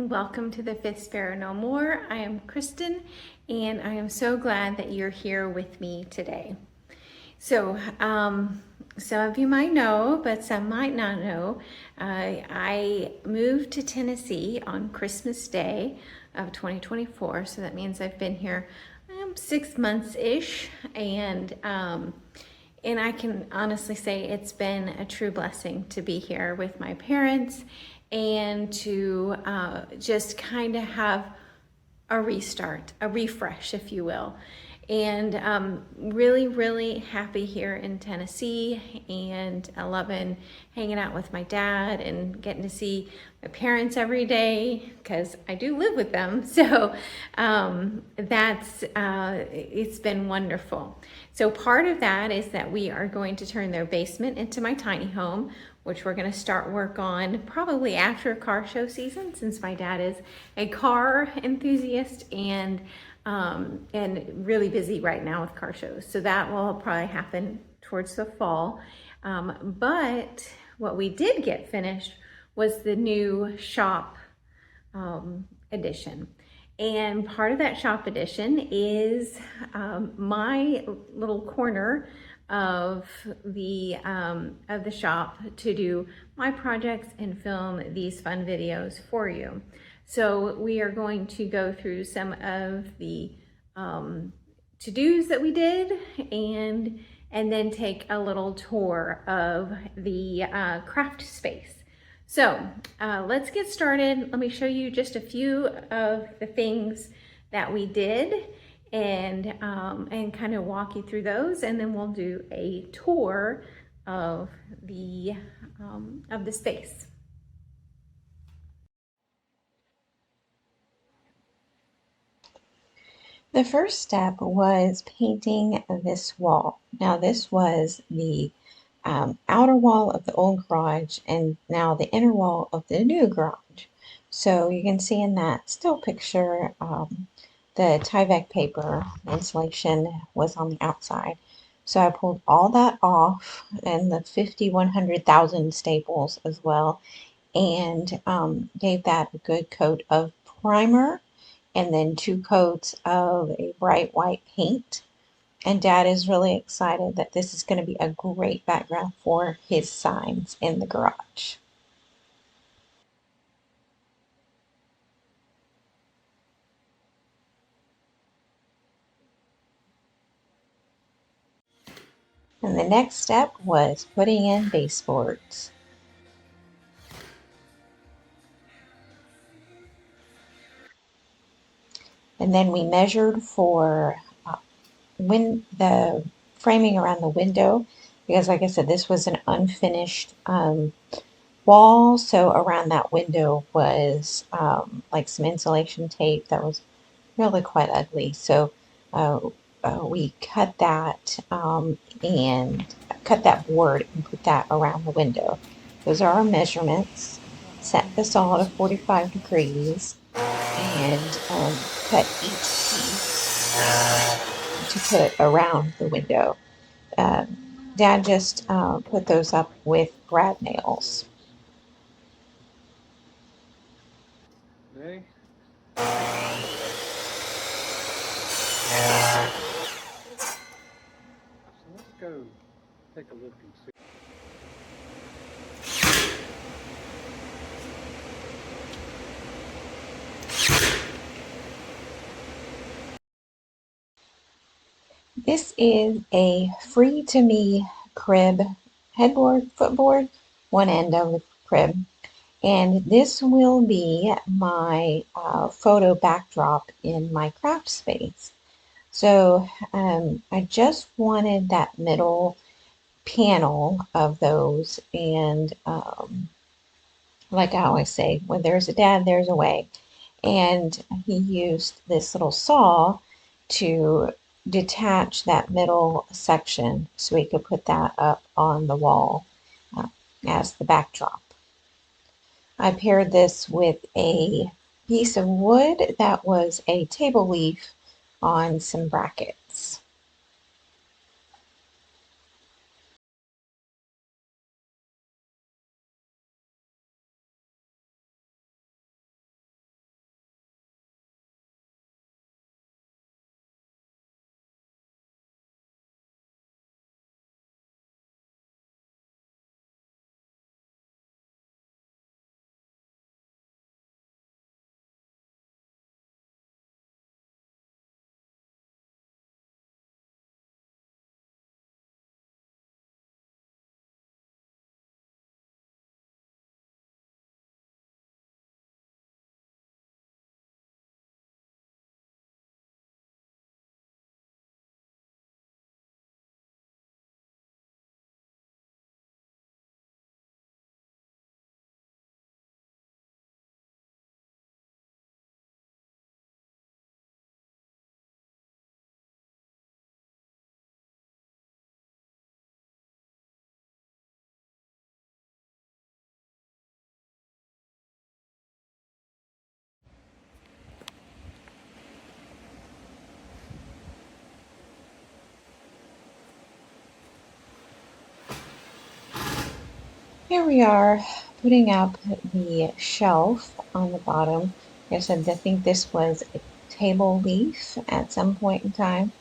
and welcome to the Fifth Sparrow No More. I am Kristen and I am so glad that you're here with me today. So some of you might know, but some might not know, I moved to Tennessee on Christmas Day of 2024. So that means I've been here 6 months-ish, and I can honestly say it's been a true blessing to be here with my parents and to just kind of have a restart, a refresh, if you will. And really, really happy here in Tennessee, and I love hanging out with my dad and getting to see my parents every day because I do live with them. So it's been wonderful. So part of that is that we are going to turn their basement into my tiny home, which we're going to start work on probably after car show season, since my dad is a car enthusiast and really busy right now with car shows. So that will probably happen towards the fall. But what we did get finished was the new shop edition. And part of that shop edition is my little corner of the shop to do my projects and film these fun videos for you. So we are going to go through some of the to-dos that we did, and then take a little tour of the craft space. So let's get started. Let me show you just a few of the things that we did, and kind of walk you through those, and then we'll do a tour of the space. The first step was painting this wall. Now this was the outer wall of the old garage, and now the inner wall of the new garage. So you can see in that still picture, the Tyvek paper insulation was on the outside. So I pulled all that off, and the 50, 100,000 staples as well, and gave that a good coat of primer, and then 2 coats of a bright white paint. And Dad is really excited that this is going to be a great background for his signs in the garage. And the next step was putting in baseboards. And then we measured for the framing around the window, because like I said, this was an unfinished wall. So around that window was like some insulation tape that was really quite ugly. So we cut that and cut that board and put that around the window. Those are our measurements. Set this all at 45 degrees, and cut each piece to put around the window. Dad just put those up with brad nails. Okay. So let's go take a look and see. This is a free to me crib headboard, footboard, one end of the crib. And this will be my photo backdrop in my craft space. So I just wanted that middle panel of those, and like I always say, when there's a dad, there's a way. And he used this little saw to detach that middle section so we could put that up on the wall as the backdrop. I paired this with a piece of wood that was a table leaf on some brackets. Here we are putting up the shelf on the bottom. Like I said, I think this was a table leaf at some point in time,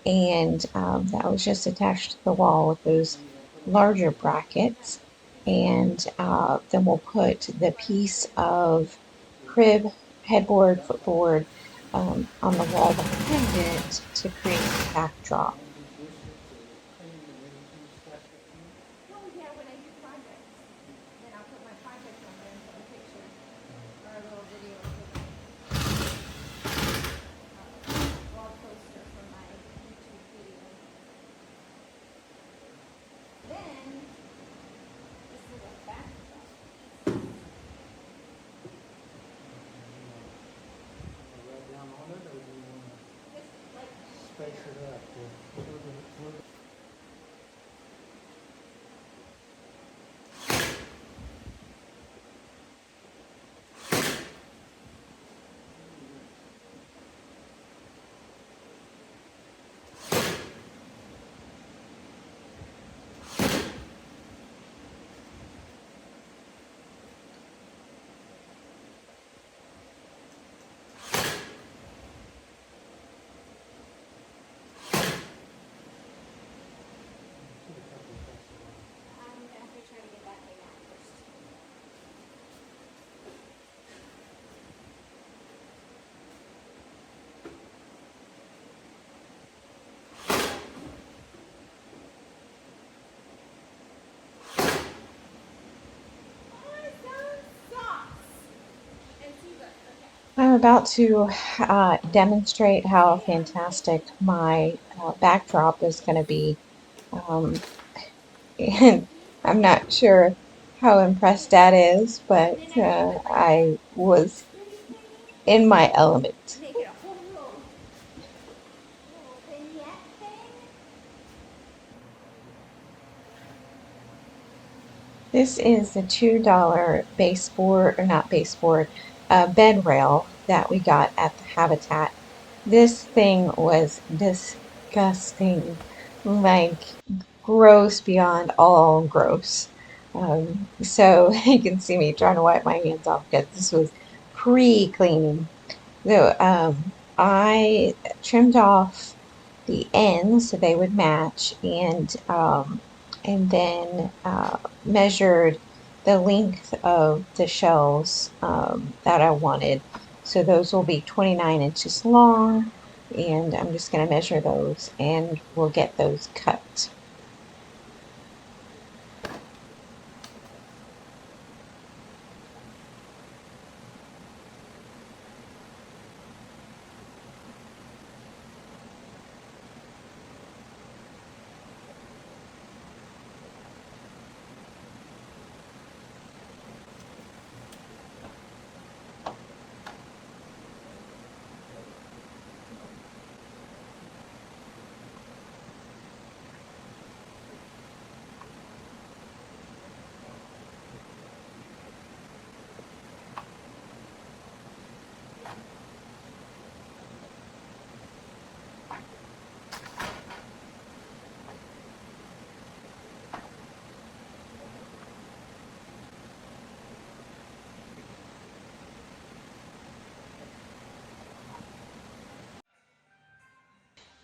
and that was just attached to the wall with those larger brackets. And then we'll put the piece of crib, headboard, footboard on the wall behind it to create the backdrop. Oh yeah, when I do projects, then I'll put my project on there and put a picture or a little video for my wall poster for my YouTube video. Then this is a backdrop piece. Write down on it, or do you want Just like to space it up? I'm gonna have to try to get that thing out first. I'm about to demonstrate how fantastic my backdrop is going to be. And I'm not sure how impressed Dad is, but I was in my element. Make it a whole little vignette thing. This is the $2 baseboard, or not baseboard, bed rail that we got at the Habitat. This thing was disgusting, like gross beyond all gross. So you can see me trying to wipe my hands off because this was pre-cleaning. So I trimmed off the ends so they would match, and then measured the length of the shelves that I wanted. So those will be 29 inches long, and I'm just going to measure those and we'll get those cut.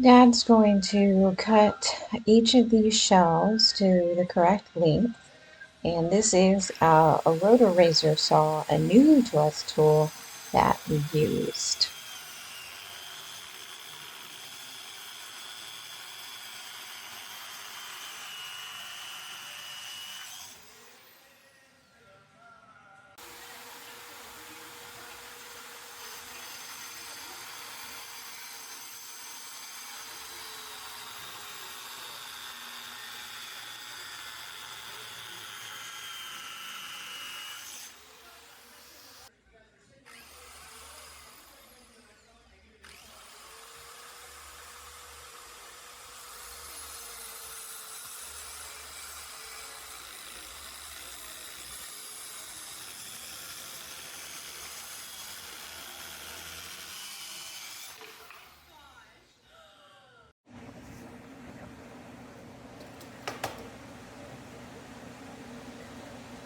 Dad's going to cut each of these shelves to the correct length, and this is a rotor razor saw, a new to us tool that we used.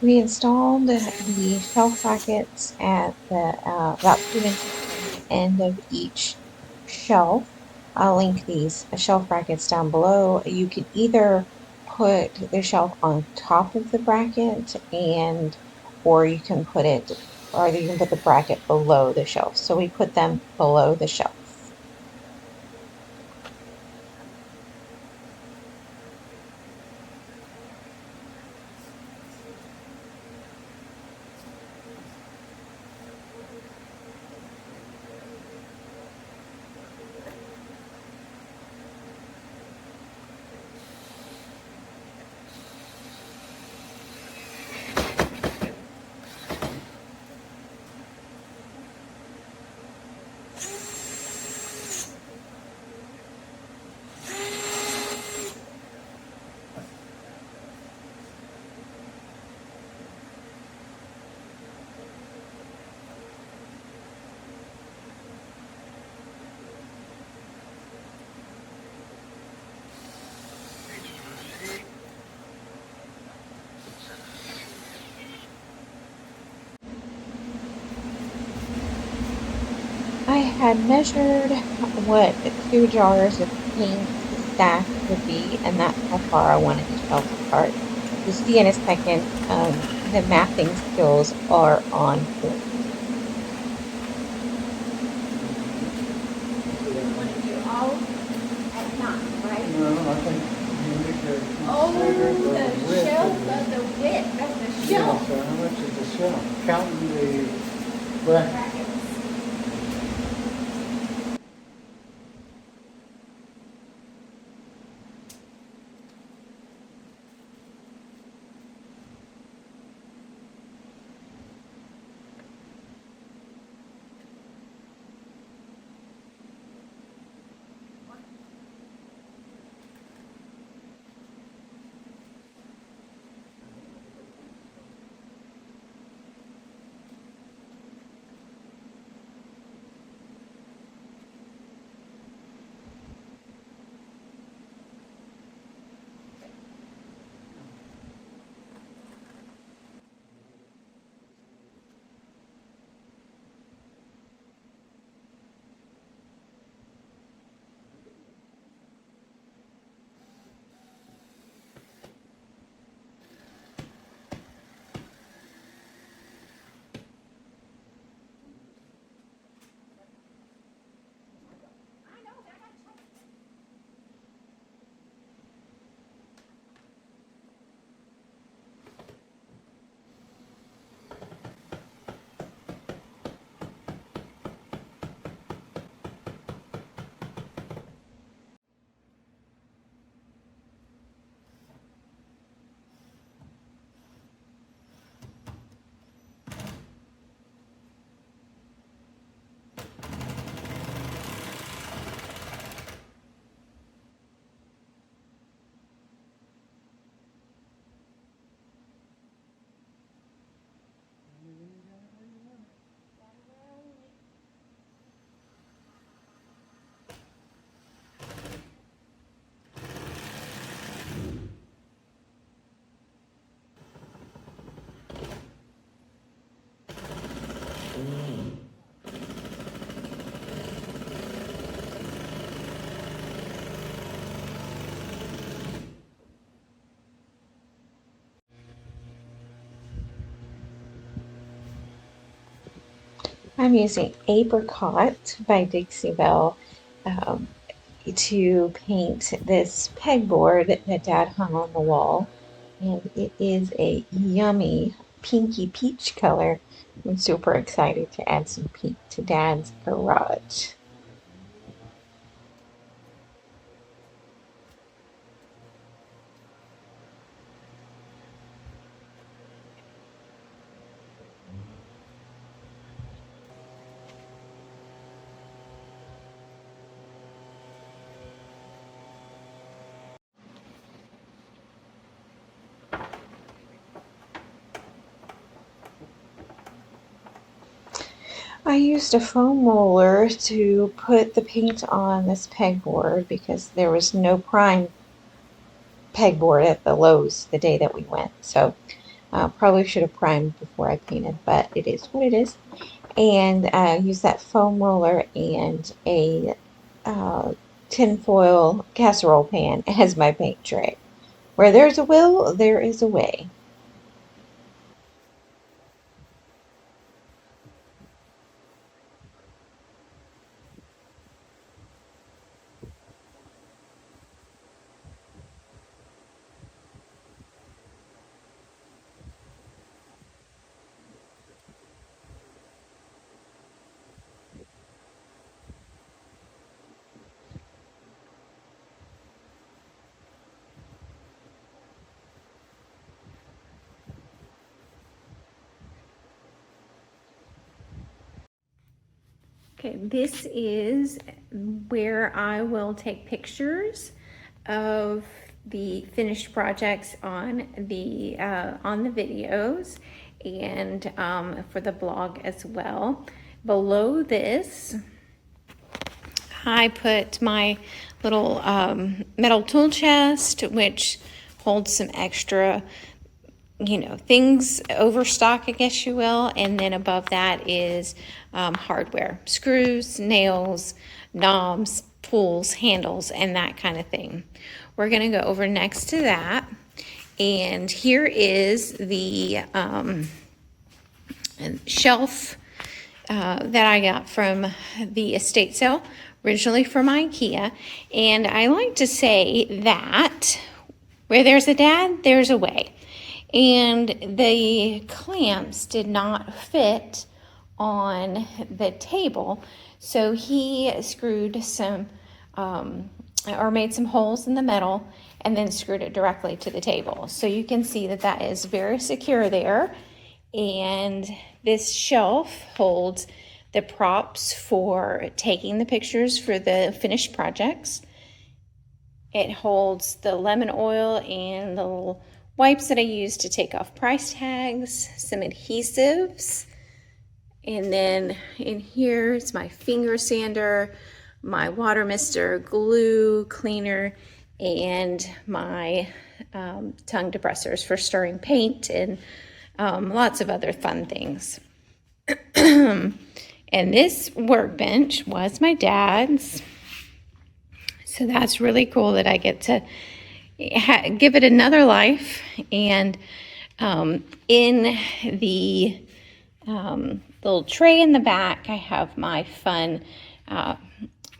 We installed the shelf brackets at the about 2 inches from the end of each shelf. I'll link these shelf brackets down below. You can either put the shelf on top of the bracket or you can put the bracket below the shelf. So we put them below the shelf. I had measured what 2 jars of paint stack would be, and that's how far I wanted the shelves apart. You see in a second, the mathing skills are on point. You want to do all at nine, right? No, I think you need to Oh, consider the the width shelf of of the width of the Yeah, shelf. so how much is the shelf? Counting the bracket. Brackets. I'm using Apricot by Dixie Belle to paint this pegboard that Dad hung on the wall. And it is a yummy pinky peach color. I'm super excited to add some pink to Dad's garage. I used a foam roller to put the paint on this pegboard because there was no prime pegboard at the Lowe's the day that we went. So Probably should have primed before I painted, but it is what it is. And use that foam roller and a tinfoil casserole pan as my paint tray. Where there's a will, there is a way. Okay, this is where I will take pictures of the finished projects on the videos and for the blog as well. Below this, I put my little metal tool chest, which holds some extra, things, overstock, I guess you will. And then above that is hardware, screws, nails, knobs, tools, handles, and that kind of thing. We're going to go over next to that. And here is the shelf that I got from the estate sale, originally from IKEA. And I like to say that where there's a dad, there's a way. And the clamps did not fit on the table, so he screwed some or made some holes in the metal and then screwed it directly to the table. So you can see that that is very secure there. And this shelf holds the props for taking the pictures for the finished projects. It holds the lemon oil and the little wipes that I use to take off price tags, some adhesives, and then in here is my finger sander, my water mister, glue, cleaner, and my tongue depressors for stirring paint and lots of other fun things. And this workbench was my dad's, so that's really cool that I get to give it another life. And in the little tray in the back, I have my fun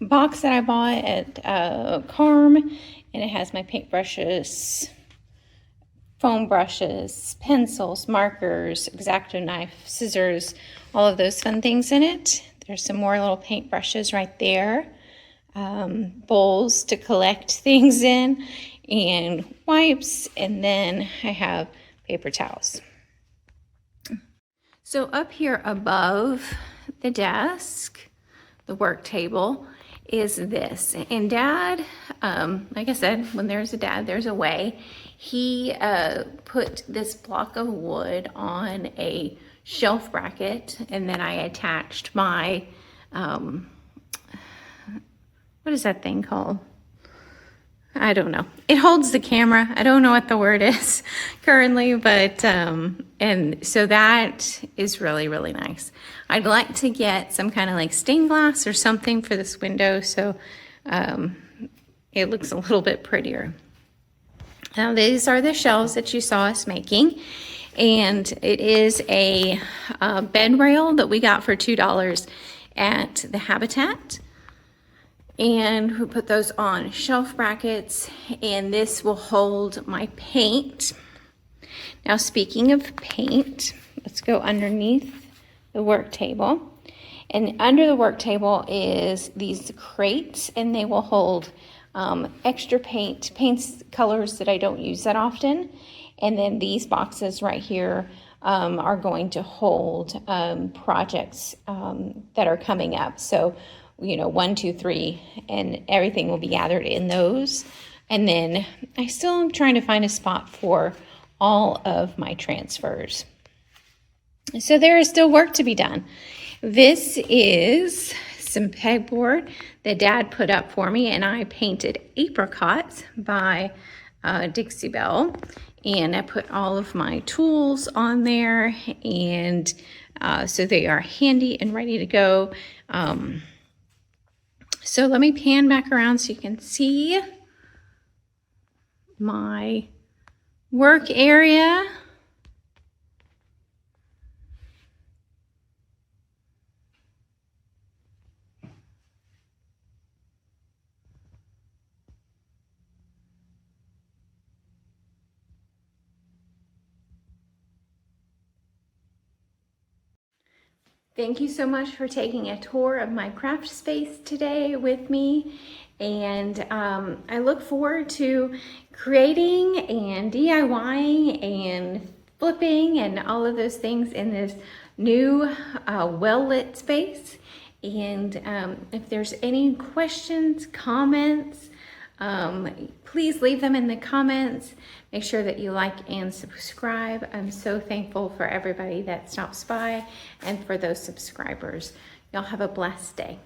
box that I bought at Carm, and it has my paintbrushes, foam brushes, pencils, markers, X-Acto knife, scissors, all of those fun things in it. There's some more little paintbrushes right there, bowls to collect things in, and wipes, and then I have paper towels. So up here above the desk, the work table, is this. And Dad, like I said, when there's a dad, there's a way. He put this block of wood on a shelf bracket, and then I attached my, what is that thing called? I don't know. It holds the camera. I don't know what the word is currently, but, and so that is really, really nice. I'd like to get some kind of like stained glass or something for this window, so it looks a little bit prettier. Now, these are the shelves that you saw us making, and it is a bed rail that we got for $2 at the Habitat. And we put those on shelf brackets, and this will hold my paint. Now, speaking of paint, let's go underneath the work table. And under the work table is these crates, and they will hold extra paints colors that I don't use that often. And then these boxes right here are going to hold projects that are coming up. So 1, 2, 3, and everything will be gathered in those. And then I still am trying to find a spot for all of my transfers. So there is still work to be done. This is some pegboard that Dad put up for me, and I painted Apricots by Dixie Belle. and I put all of my tools on there, and so they are handy and ready to go. So let me pan back around so you can see my work area. Thank you so much for taking a tour of my craft space today with me. And I look forward to creating and DIYing and flipping and all of those things in this new well-lit space. And if there's any questions, comments, please leave them in the comments. Make sure that you like and subscribe. I'm so thankful for everybody that stops by and for those subscribers. Y'all have a blessed day.